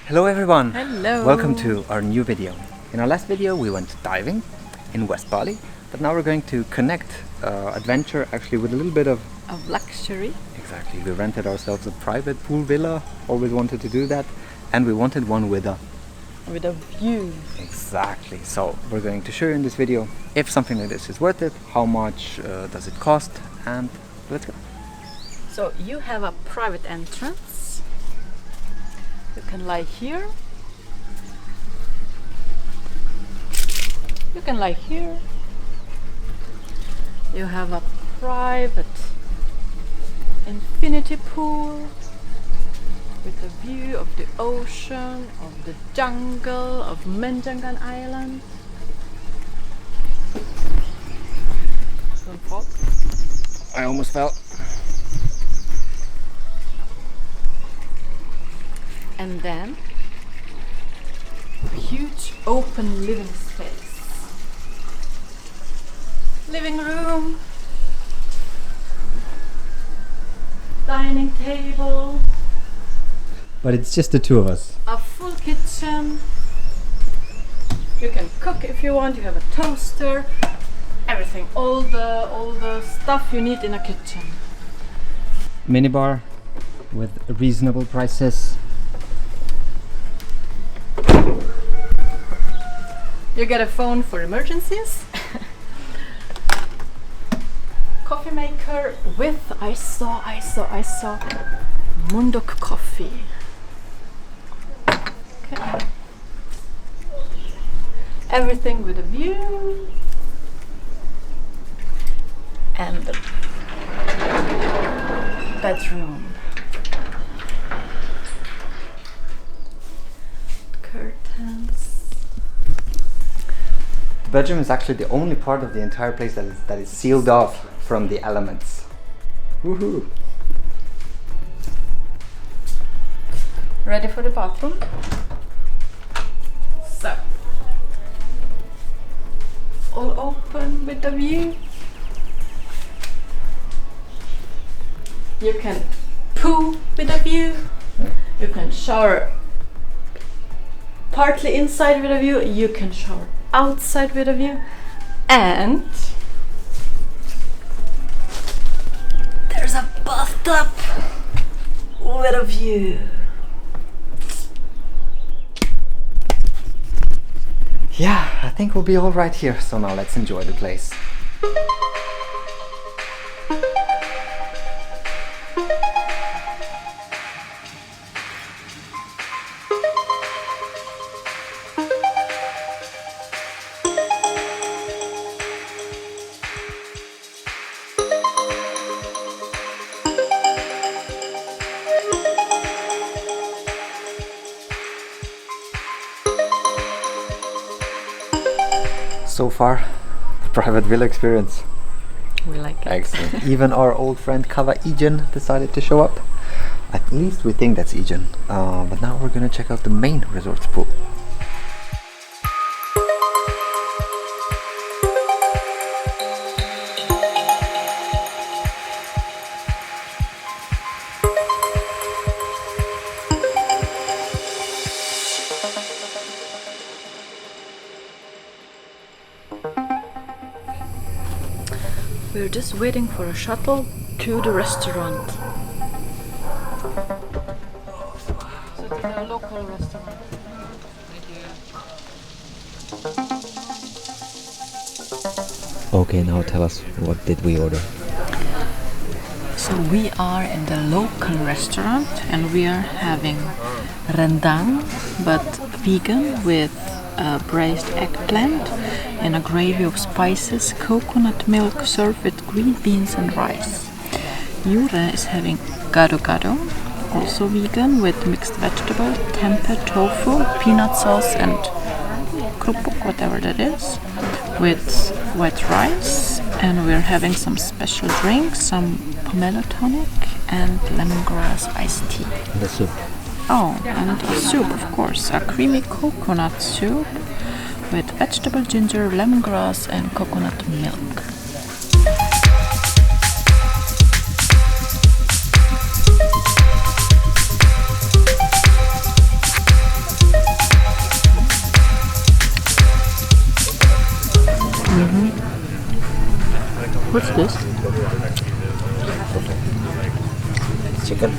Hello everyone! Hello! Welcome to our new video. In our last video we went diving in West Bali, but now we're going to connect adventure actually with a little bit of luxury. Exactly, we rented ourselves a private pool villa, always wanted to do that, and we wanted one with a view. Exactly, so we're going to show you in this video if something like this is worth it, how much does it cost, and let's go. So you have a private entrance. You can lie here. You can lie here. You have a private infinity pool with a view of the ocean, of the jungle, of Menjangan Island. Don't fall. I almost fell. And then a huge open living space. Living room, dining table, But it's just the two of us. a full kitchen. You can cook if you want. You have a toaster, everything, all the stuff you need in a kitchen. Minibar with reasonable prices. You get a phone for emergencies. Coffee maker with I saw Mundok coffee. Okay. Everything with a view. And the bedroom. Curtains. The bedroom is actually the only part of the entire place that is sealed off from the elements. Woohoo! Ready for the bathroom? So, all open with the view. You can poo with a view. You can shower partly inside with a view. You can shower outside with a view. And there's a bathtub with a view. Yeah, I think we'll be all right here. So now let's enjoy the place. So far, the private villa experience. We like it. Excellent. Even our old friend Kava Ijen decided to show up. At least we think that's Ijen. But now we're gonna check out the main resort's pool. We're just waiting for a shuttle to the restaurant. So to the local restaurant. Okay, now tell us, what did we order? So we are in the local restaurant and we are having rendang, but vegan, with braised eggplant and a gravy of spices, coconut milk served with green beans and rice. Jure is having gado gado, also vegan, with mixed vegetable, tempeh, tofu, peanut sauce and krupuk, whatever that is, with white rice. And we're having some special drinks, some pomelo tonic and lemongrass iced tea. The soup. Oh, and a soup, of course. A creamy coconut soup with vegetable, ginger, lemongrass, and coconut milk. What's this? Chicken.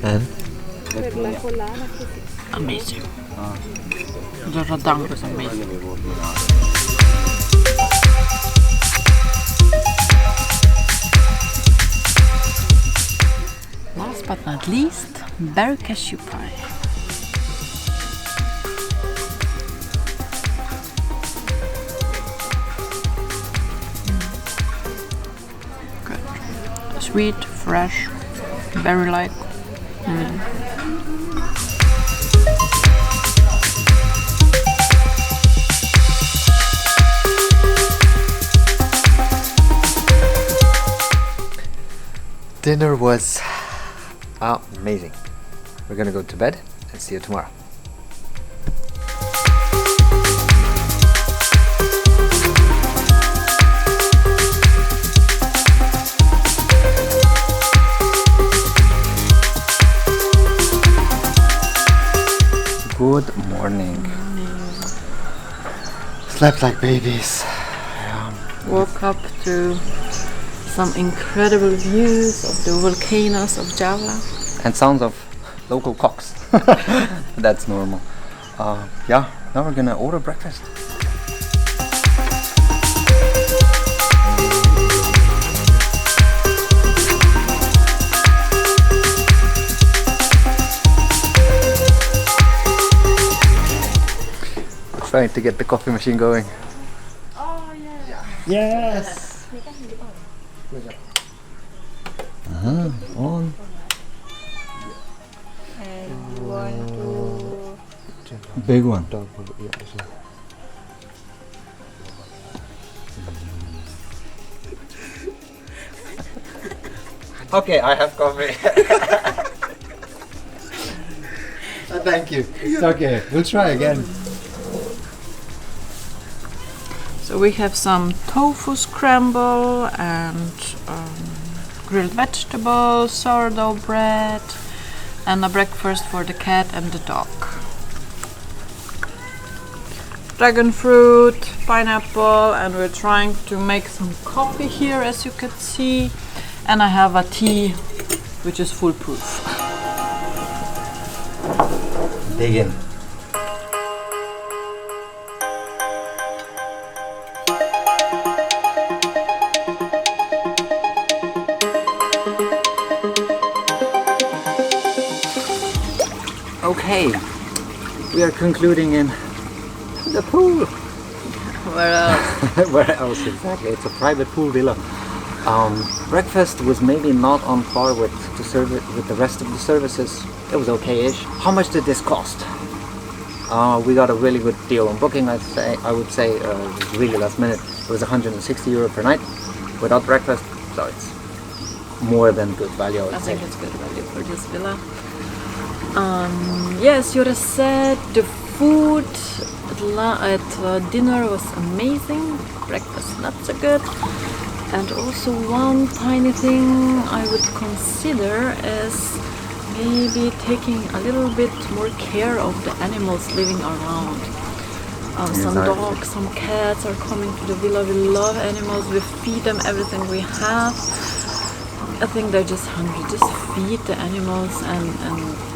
And Amazing. The radang is amazing. Last but not least, berry cashew pie. Good. Sweet, fresh, berry-like. Dinner was amazing. We're gonna go to bed and see you tomorrow. Good morning. Slept like babies. Woke up to some incredible views of the volcanoes of Java. And sounds of local cocks. That's normal. Yeah, now we're gonna order breakfast. Trying to get the coffee machine going. yes. On. And you want to Big one. Okay, I have coffee. Thank you. It's okay. We'll try again. So we have some tofu scramble and grilled vegetables, sourdough bread, and a breakfast for the cat and the dog. Dragon fruit, pineapple, and we're trying to make some coffee here, as you can see. And I have a tea, which is foolproof. Dig in. Okay, we are concluding in the pool. Where else? Where else exactly? It's a private pool villa. Breakfast was maybe not on par with the rest of the services. It was okay-ish. How much did this cost? We got a really good deal on booking. I would say it was really last minute. It was 160 euro per night without breakfast, so it's more than good value. I think it's good value for this villa. Yes, Jure said the food at dinner was amazing, breakfast not so good. And also one tiny thing I would consider is maybe taking a little bit more care of the animals living around. Some dogs, some cats are coming to the villa. We love animals, we feed them everything we have. I think they're just hungry. Just feed the animals and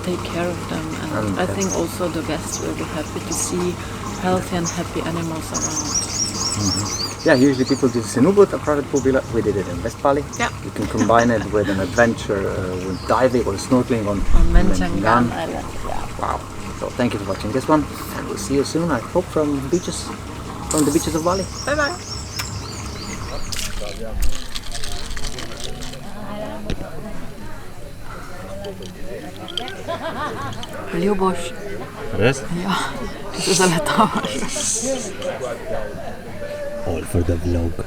take care of them. And I think also the guests will be happy to see healthy and happy animals around. Yeah, usually people do Sinubut, a private pool villa. We did it in Westpali. Yeah. You can combine it with an adventure with diving or snorkeling on Menjangan Island. Yeah. Wow. So thank you for watching this one, and we'll see you soon, I hope, from the beaches of Bali. Bye bye. Любовь. Yes? Ja, het is een letouwer. All for the vlog.